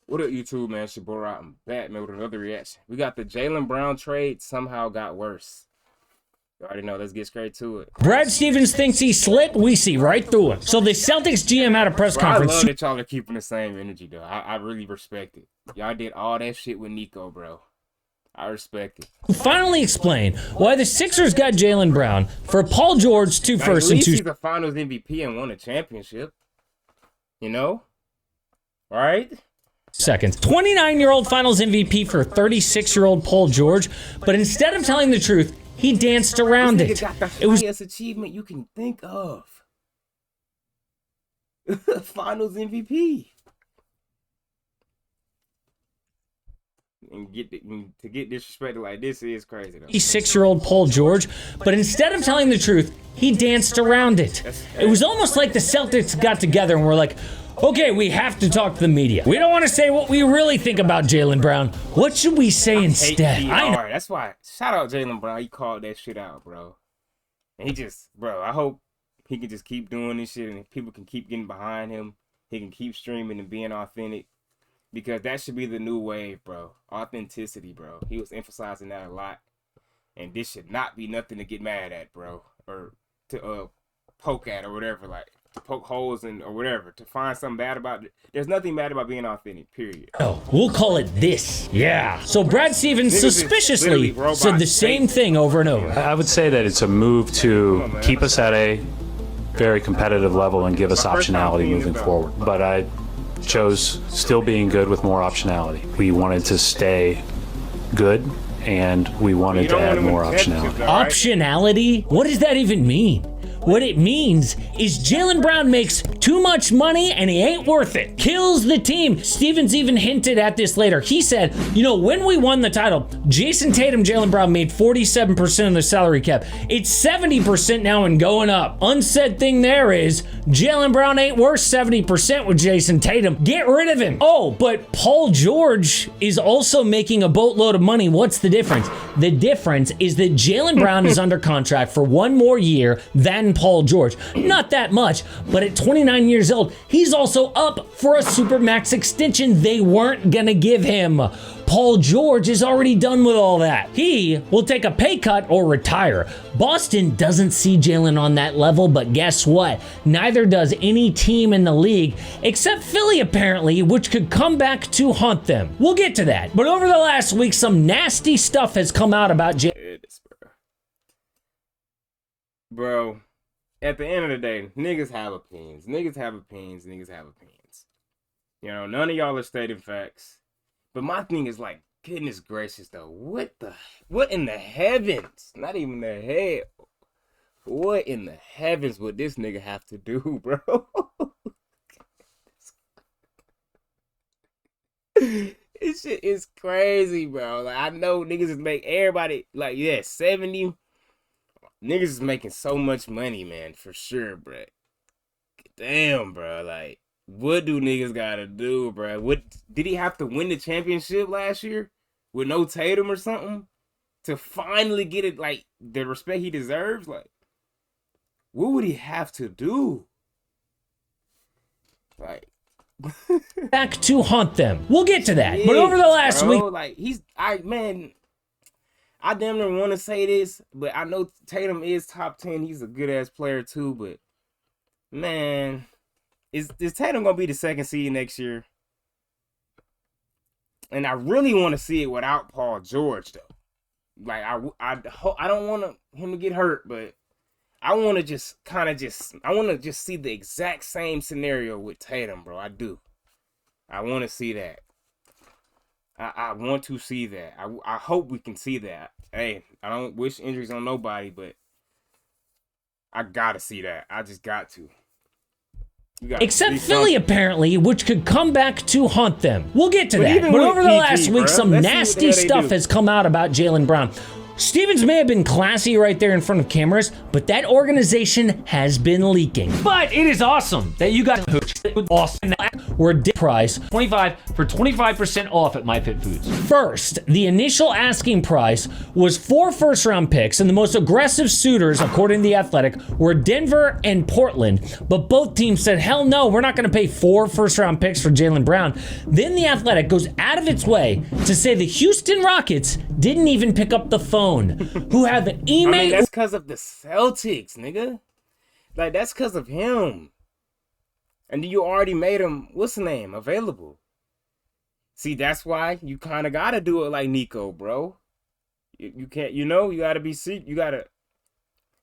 What up, YouTube, man? It's your boy, I'm back, man, with another reaction. We got the Jaylen Brown trade somehow got worse. You already know. Let's get straight to it. Brad Stevens thinks he slick. We see right through him. So the Celtics GM had a press conference. I love that y'all are keeping the same energy, though. I really respect it. Y'all did all that shit with Nico, bro. I respect it. Finally explain why the Sixers got Jaylen Brown for Paul George, 2 firsts and 2. He's the Finals MVP and won a championship. You know, right? Seconds. 29-year-old Finals MVP for 36-year-old Paul George, but instead of telling the truth, he danced around it. It was the highest achievement you can think of. Finals MVP. And to get disrespected like this is crazy, though. 36-year-old Paul George, but instead of telling the truth, he danced around it. It was almost like the Celtics got together and were like, okay, we have to talk to the media. We don't want to say what we really think about Jaylen Brown. What should we say instead? I know. That's why. Shout out Jaylen Brown. He called that shit out, bro. And he just, bro, I hope he can just keep doing this shit and people can keep getting behind him. He can keep streaming and being authentic. Because that should be the new wave, bro. Authenticity, bro. He was emphasizing that a lot. And this should not be nothing to get mad at, bro. Or to poke at or whatever, like. To poke holes in or whatever, to find something bad about it. There's nothing bad about being authentic, period. Oh, we'll call it this. Yeah. So Brad Stevens suspiciously said the same thing over and over. I would say that it's a move to keep us at a very competitive level and give us optionality moving forward. But I chose still being good with more optionality. We wanted to stay good and we wanted to add more optionality. Optionality? What does that even mean? What it means is Jaylen Brown makes too much money and he ain't worth it. Kills the team. Stevens even hinted at this later. He said, you know, when we won the title, Jason Tatum, Jaylen Brown made 47% of the salary cap. It's 70% now and going up. Unsaid thing there is Jaylen Brown ain't worth 70% with Jason Tatum. Get rid of him. Oh, but Paul George is also making a boatload of money. What's the difference? The difference is that Jaylen Brown is under contract for 1 more year than Paul George. Not that much, but at 29 years old, he's also up for a Supermax extension they weren't gonna give him. Paul George is already done with all that. He will take a pay cut or retire. Boston doesn't see Jaylen on that level, but guess what? Neither does any team in the league, except Philly apparently, which could come back to haunt them. We'll get to that. But over the last week, some nasty stuff has come out about Jaylen. Bro, at the end of the day, niggas have opinions. Niggas have opinions. Niggas have opinions. You know, none of y'all are stating facts. But my thing is like, goodness gracious though, what in the heavens? Not even the hell. What in the heavens would this nigga have to do, bro? This shit is crazy, bro. Like, I know niggas is make everybody like, yeah, 70. Niggas is making so much money, man, for sure, bro. Damn, bro, like, what do niggas gotta do, bro? What did he have to win the championship last year with no Tatum or something to finally get it, like, the respect he deserves? Like, what would he have to do? Like, back to haunt them. We'll get to that. But over the last week, like, I damn near want to say this, but I know Tatum is top 10. He's a good ass player too, but man, is Tatum gonna be the 2nd seed next year? And I really want to see it without Paul George though. Like I don't want him to get hurt, but I want to just see the exact same scenario with Tatum, bro. I do. I want to see that. I want to see that. I hope we can see that. Hey, I don't wish injuries on nobody, but I gotta see that. I just got to. Except Philly, apparently, which could come back to haunt them. We'll get to that. But over the last week, some nasty stuff has come out about Jaylen Brown. Stevens may have been classy right there in front of cameras, but that organization has been leaking. But it is awesome that you got Austin were a price 25% off at My Fit Foods. First, the initial asking price was 4 first-round picks, and the most aggressive suitors, according to The Athletic, were Denver and Portland. But both teams said, hell no, we're not going to pay 4 first-round picks for Jaylen Brown. Then The Athletic goes out of its way to say the Houston Rockets didn't even pick up the phone. Who have an email? I mean, that's because of the Celtics, nigga. Like, that's because of him. And you already made him, what's the name, available. See, that's why you kind of got to do it like Nico, bro. You can't, you got to be sick. You got to.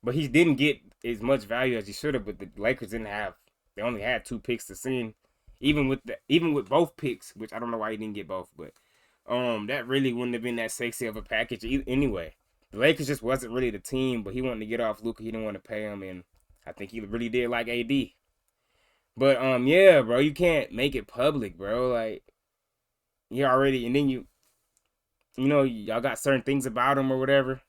But he didn't get as much value as he should have. But the Lakers didn't have, they only had 2 picks to send. Even with both picks, which I don't know why he didn't get both, but that really wouldn't have been that sexy of a package anyway. The Lakers just wasn't really the team, but he wanted to get off Luka. He didn't want to pay him, and I think he really did like AD. But yeah, bro, you can't make it public, bro. Like, you already, and then y'all got certain things about him or whatever.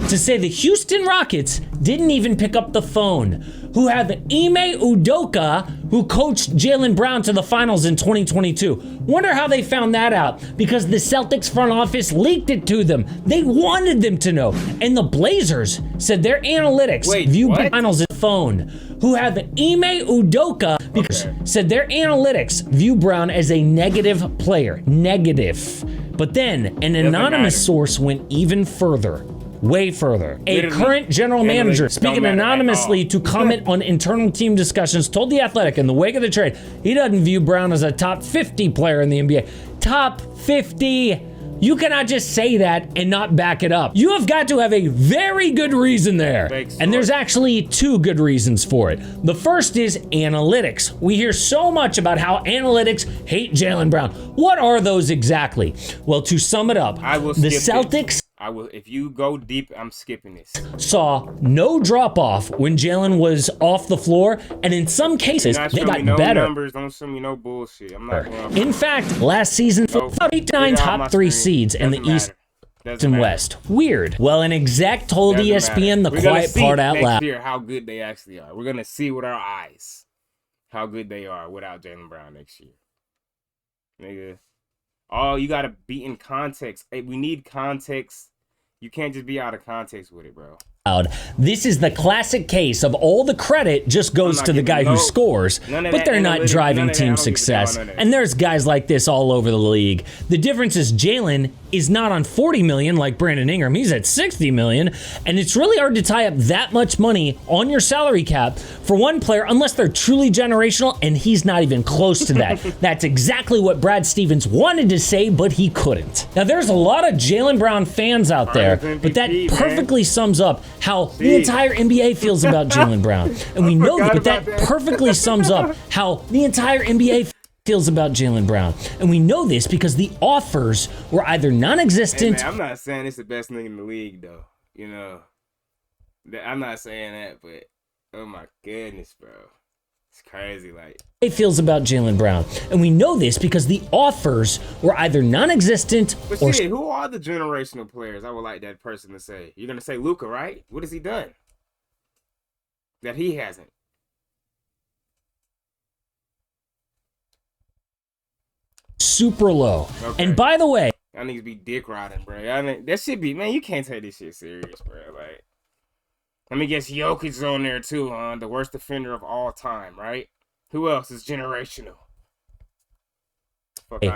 To say the Houston Rockets didn't even pick up the phone, who have Ime Udoka, who coached Jaylen Brown to the finals in 2022. Wonder how they found that out, because the Celtics front office leaked it to them. They wanted them to know. And the Blazers said their analytics view finals as phone, who have Ime Udoka, because said their analytics view Brown as a negative player. Negative. But then an anonymous source went even further. Way further. A current general manager, speaking anonymously to comment on internal team discussions, told The Athletic in the wake of the trade, he doesn't view Brown as a top 50 player in the NBA. Top 50! You cannot just say that and not back it up. You have got to have a very good reason there. And there's actually 2 good reasons for it. The first is analytics. We hear so much about how analytics hate Jaylen Brown. What are those exactly? Well, to sum it up, the Celtics... If you go deep, I'm skipping this. Saw no drop off when Jaylen was off the floor, and in some cases they got better. Numbers, don't show me no bullshit. I'm not going. In fact, last season, 8 to 9 top 3 seeds in the East and West. Weird. Well, an exec told ESPN the quiet part out loud. Next year, how good they actually are. We're gonna see with our eyes how good they are without Jaylen Brown next year, nigga. Oh, you gotta be in context. Hey, we need context. You can't just be out of context with it, bro. This is the classic case of all the credit just goes to the guy who scores, but they're not driving team success. And there's guys like this all over the league. The difference is Jaylen is not on 40 million like Brandon Ingram. He's at 60 million, and it's really hard to tie up that much money on your salary cap for one player unless they're truly generational, and he's not even close to that. That's exactly what Brad Stevens wanted to say, but he couldn't. Now, there's a lot of Jaylen Brown fans out there, but that perfectly sums up how the entire NBA feels about Jaylen Brown. And we know that, but that perfectly sums up how the entire NBA feels about Jaylen Brown. And we know this because the offers were either non-existent. Hey man, I'm not saying it's the best nigga in the league, though. I'm not saying that, but oh my goodness, bro. It's crazy, like. It feels about Jaylen Brown. And we know this because the offers were either non-existent or... Shit, who are the generational players? I would like that person to say. You're going to say Luka, right? What has he done that he hasn't? Super low. Okay. And by the way... Y'all niggas be dick riding, bro. That should be... Man, you can't take this shit serious, bro. Like... Let me guess, Jokic's on there too, huh? The worst defender of all time, right? Who else is generational?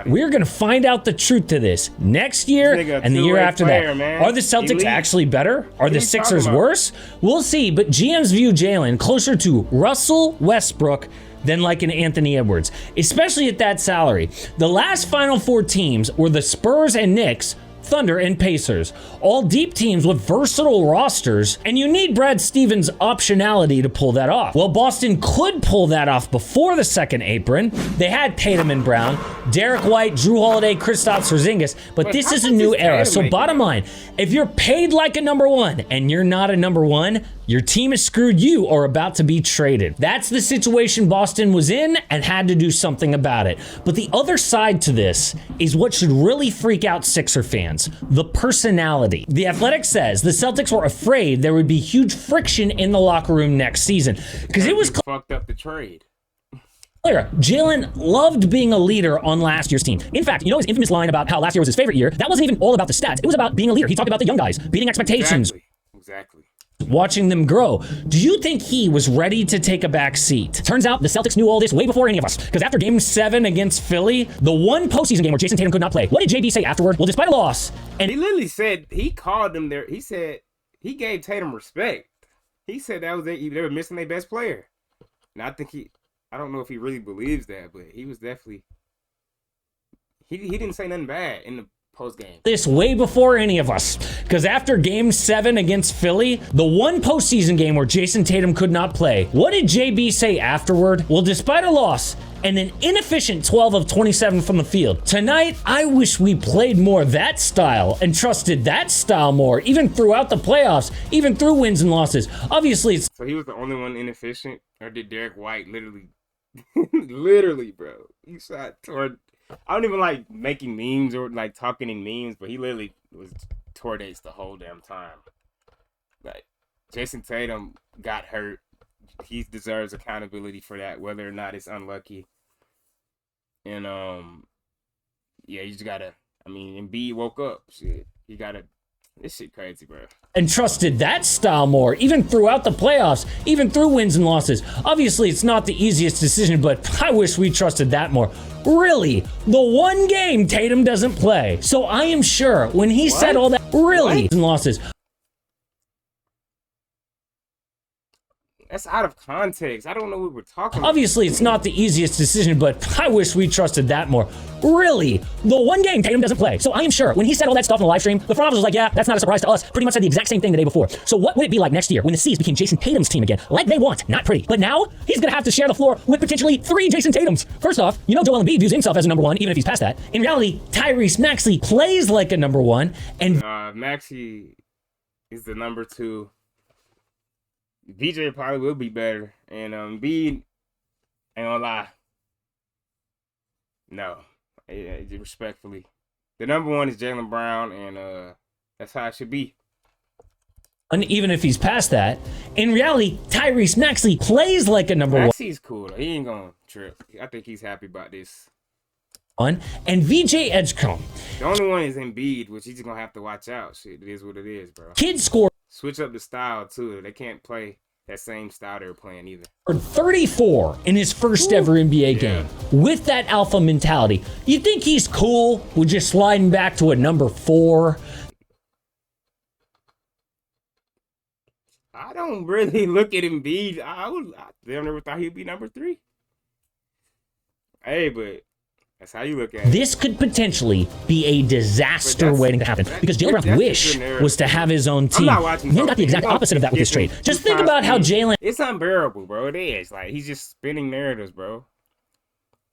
We're going to find out the truth to this next year and the year after that. Man. Are the Celtics actually better? Are the Sixers worse? We'll see, but GMs view Jaylen closer to Russell Westbrook than like an Anthony Edwards, especially at that salary. The last Final Four teams were the Spurs and Knicks, Thunder, and Pacers, all deep teams with versatile rosters, and you need Brad Stevens' optionality to pull that off. Well, Boston could pull that off before the second apron. They had Tatum and Brown, Derek White, Drew Holiday, Kristaps Porzingis, but this is a new era. So bottom line, if you're paid like a number one and you're not a number one, Your team is screwed, you are about to be traded. That's the situation Boston was in and had to do something about it. But the other side to this is what should really freak out Sixer fans, the personality. The Athletic says the Celtics were afraid there would be huge friction in the locker room next season because it was fucked up the trade. clear. Jaylen loved being a leader on last year's team. In fact, you know his infamous line about how last year was his favorite year? That wasn't even all about the stats. It was about being a leader. He talked about the young guys, beating expectations. Exactly. Watching them grow. Do you think he was ready to take a back seat? Turns out the Celtics knew all this way before any of us. Because after Game 7 against Philly, the one postseason game where Jason Tatum could not play, what did JB say afterward? Well, despite a loss, and he literally said, he called them there. He said he gave Tatum respect. He said that was they were missing their best player. And I think I don't know if he really believes that, but he was definitely, he didn't say nothing bad in the post game. This way before any of us. Because after Game 7 against Philly, the one postseason game where Jason Tatum could not play, what did JB say afterward? Well, despite a loss and an inefficient 12 of 27 from the field, tonight, I wish we played more that style and trusted that style more, even throughout the playoffs, even through wins and losses. Obviously, it's... So he was the only one inefficient? Or did Derek White literally, literally, bro, he shot toward... I don't even like making memes or like talking in memes, but he literally was tordates the whole damn time. Like, Jason Tatum got hurt. He deserves accountability for that, whether or not it's unlucky. And yeah, you just gotta. I mean, Embiid woke up. Shit, you gotta. This shit crazy, bro. And trusted that style more, even throughout the playoffs, even through wins and losses. Obviously, it's not the easiest decision, but I wish we trusted that more. Really, the one game Tatum doesn't play. So I am sure when he said all that, really, and losses. That's out of context. I don't know what we're talking about. Obviously, it's not the easiest decision, but I wish we trusted that more. Really, the one game Tatum doesn't play. So I am sure when he said all that stuff in the live stream, the front office was like, yeah, that's not a surprise to us. Pretty much said the exact same thing the day before. So what would it be like next year when the C's became Jason Tatum's team again? Like they want, not pretty. But now, he's going to have to share the floor with potentially 3 Jason Tatums. First off, you know Joel Embiid views himself as a number 1, even if he's past that. In reality, Tyrese Maxey plays like a number 1, and Maxey is the number 2. VJ probably will be better, and Embiid ain't gonna lie. No, respectfully, the number 1 is Jaylen Brown, and that's how it should be. And even if he's past that, in reality, Tyrese Maxey plays like a number 1. Maxey's cool though. He ain't gonna trip. I think he's happy about this. And VJ Edgecombe. The only one is Embiid, which he's just gonna have to watch out. Shit, it is what it is, bro. Kid scored. Switch up the style too. They can't play that same style they were playing either. 34 in his first ever NBA game. With that alpha mentality, you think he's cool with just sliding back to a number 4? I don't really look at Embiid. I never thought he'd be number 3. Hey, but that's how you look at it. This could potentially be a disaster waiting to happen because Jaylen Brown's wish was to have his own team. Man got the exact opposite of that with this trade. Just think about how Jaylen... It's unbearable, bro. It is. Like, he's just spinning narratives, bro.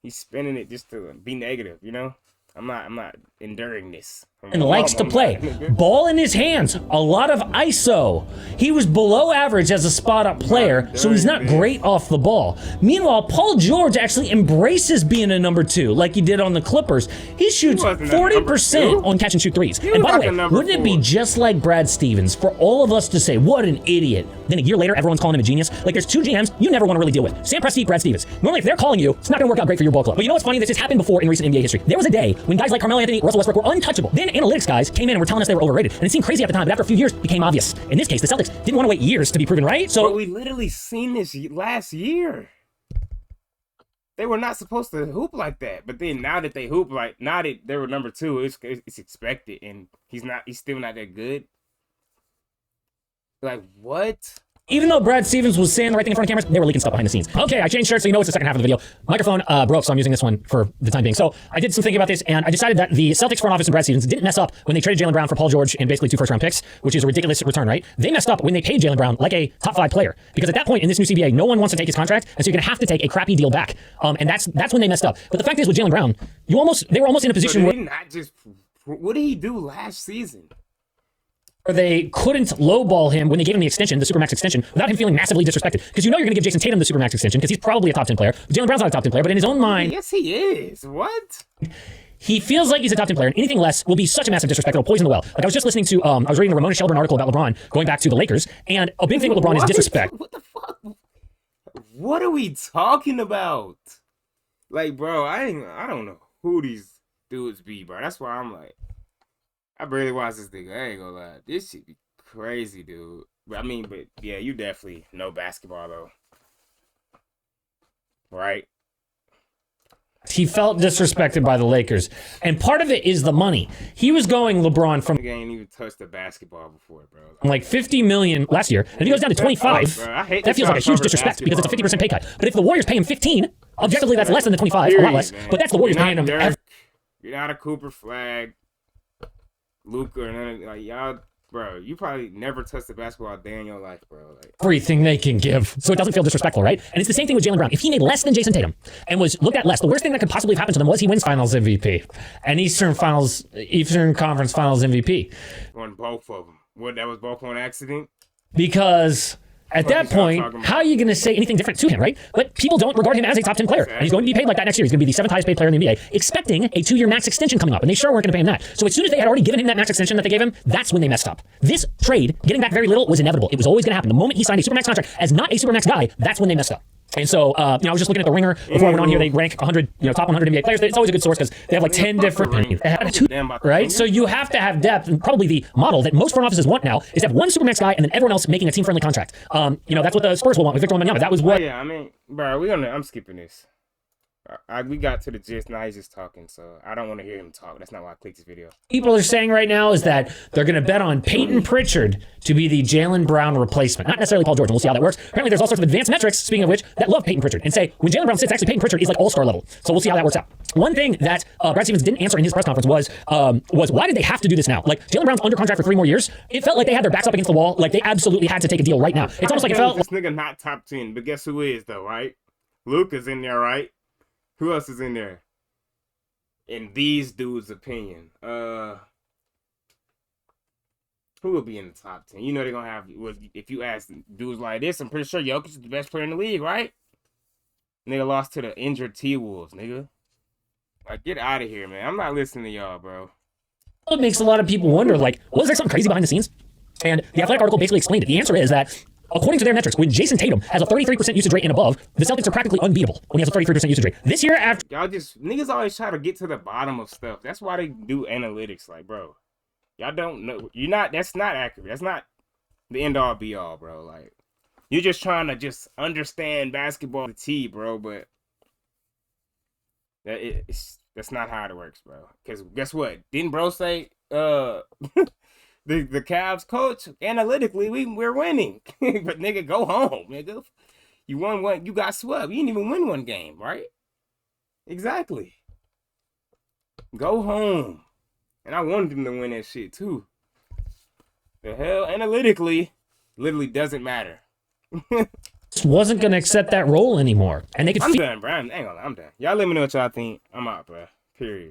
He's spinning it just to be negative, you know? I'm not enduring this. And likes to play. Ball in his hands. A lot of ISO. He was below average as a spot-up player, so he's not great off the ball. Meanwhile, Paul George actually embraces being a number 2, like he did on the Clippers. He shoots 40% on catch-and-shoot threes. And by the way, wouldn't it be just like Brad Stevens for all of us to say, what an idiot? Then a year later, everyone's calling him a genius. Like, there's 2 GMs you never want to really deal with. Sam Presti, Brad Stevens. Normally, if they're calling you, it's not going to work out great for your ball club. But you know what's funny? This has happened before in recent NBA history. There was a day when guys like Carmelo Anthony, Russell Westbrook were untouchable. Then analytics guys came in and were telling us they were overrated. And it seemed crazy at the time, but after a few years, it became obvious. In this case, the Celtics didn't want to wait years to be proven right, so... But we literally seen this last year. They were not supposed to hoop like that. But then now that they hoop like... Now that they were number 2, it's expected. And he's still not that good. Like, what? Even though Brad Stevens was saying the right thing in front of cameras, they were leaking stuff behind the scenes. Okay, I changed shirts, so you know it's the second half of the video. Microphone broke, so I'm using this one for the time being. So I did some thinking about this, and I decided that the Celtics front office and Brad Stevens didn't mess up when they traded Jaylen Brown for Paul George and basically 2 first-round picks, which is a ridiculous return, right? They messed up when they paid Jaylen Brown like a top 5 player, because at that point in this new CBA, no one wants to take his contract, and so you're going to have to take a crappy deal back. And that's when they messed up. But the fact is, with Jaylen Brown, they were almost in a position where... What did he do last season? they couldn't lowball him when they gave him the extension, the Supermax extension, without him feeling massively disrespected. Because you know you're going to give Jason Tatum the Supermax extension because he's probably a top 10 player. Jaylen Brown's not a top 10 player, but in his own mind, Yes, he is. What? he feels like he's a top 10 player, and anything less will be such a massive disrespect. It'll poison the well. Like I was just listening to, I was reading the Ramona Shelburne article about LeBron going back to the Lakers, and a big thing with LeBron is disrespect. What the fuck? What are we talking about? Like, bro, I don't know who these dudes be, bro. That's why I'm like, I barely watch this thing. I ain't gonna lie. This shit be crazy, dude. But yeah, you definitely know basketball, though. Right? He felt disrespected by the Lakers, and part of it is the money. He was going LeBron from Nigga ain't even touched the basketball before, bro. like $50 million last year, and he goes down to 25. That feels like a huge disrespect because it's a 50% pay cut. But if the Warriors pay him 15, objectively that's less than the 25, a lot less. Man. But that's the Warriors paying him. You're not a Cooper Flag, Luka, or none of like y'all. Bro, you probably never touched the basketball a day in your life, bro. Like, Everything they can give, so it doesn't feel disrespectful, right? And it's the same thing with Jaylen Brown. If he made less than Jason Tatum and was looked at less, the worst thing that could possibly have happened to them was he wins Finals MVP and Eastern Conference Finals MVP. on both of them. What, that was both on accident? Because at that point, how are you going to say anything different to him, right? But people don't regard him as a top 10 player. And he's going to be paid like that next year. He's going to be the 7th highest paid player in the NBA, expecting a 2-year max extension coming up. And they sure weren't going to pay him that. So as soon as they had already given him that max extension that they gave him, that's when they messed up. This trade, getting back very little, was inevitable. It was always going to happen. The moment he signed a Supermax contract as not a Supermax guy, that's when they messed up. And so, I was just looking at the Ringer before I went on here. They rank 100, top 100 NBA players. It's always a good source because they have like 10 different, right? So you have to have depth, and probably the model that most front offices want now is to have one Supermax guy and then everyone else making a team-friendly contract. That's what the Spurs will want with Victor Wembanyama. That was what. Yeah, bro, I'm skipping this. We got to the gist. Now he's just talking, so I don't want to hear him talk. That's not why I clicked this video. People are saying right now is that they're going to bet on Peyton Pritchard to be the Jaylen Brown replacement. Not necessarily Paul George, and we'll see how that works. Apparently, there's all sorts of advanced metrics, speaking of which, that love Peyton Pritchard and say when Jaylen Brown sits, actually Peyton Pritchard is like all-star level. So we'll see how that works out. One thing that Brad Stevens didn't answer in his press conference was why did they have to do this now? Like, Jaylen Brown's under contract for 3 more years. It felt like they had their backs up against the wall. Like, they absolutely had to take a deal right now. It's almost like it felt this nigga not top 10, but guess who is, though, right? Luka's in there, right? Who else is in there? In these dudes' opinion, who will be in the top 10? You know they're gonna have. If you ask dudes like this, I'm pretty sure Jokic is the best player in the league, right? Nigga lost to the injured T-Wolves, nigga. Like, get out of here, man. I'm not listening to y'all, bro. it makes a lot of people wonder, like, was there something crazy behind the scenes? And the Athletic article basically explained it. The answer is that, according to their metrics, when Jason Tatum has a 33% usage rate and above, the Celtics are practically unbeatable when he has a 33% usage rate. This year, after Y'all just, niggas always try to get to the bottom of stuff. That's why they do analytics. Like, bro, y'all don't know. That's not accurate. That's not the end all be all, bro. Like, you're just trying to just understand basketball to T, bro. But that's not how it works, bro. Because guess what? Didn't bro say, the Cavs coach, analytically, we're winning. But nigga, go home, nigga. You won one, you got swept. You didn't even win one game, right? Exactly. Go home. And I wanted them to win that shit too. The hell, analytically, literally doesn't matter. wasn't going to accept that role anymore. And they could I'm done, bro. I'm done. Y'all let me know what y'all think. I'm out, bro. Period.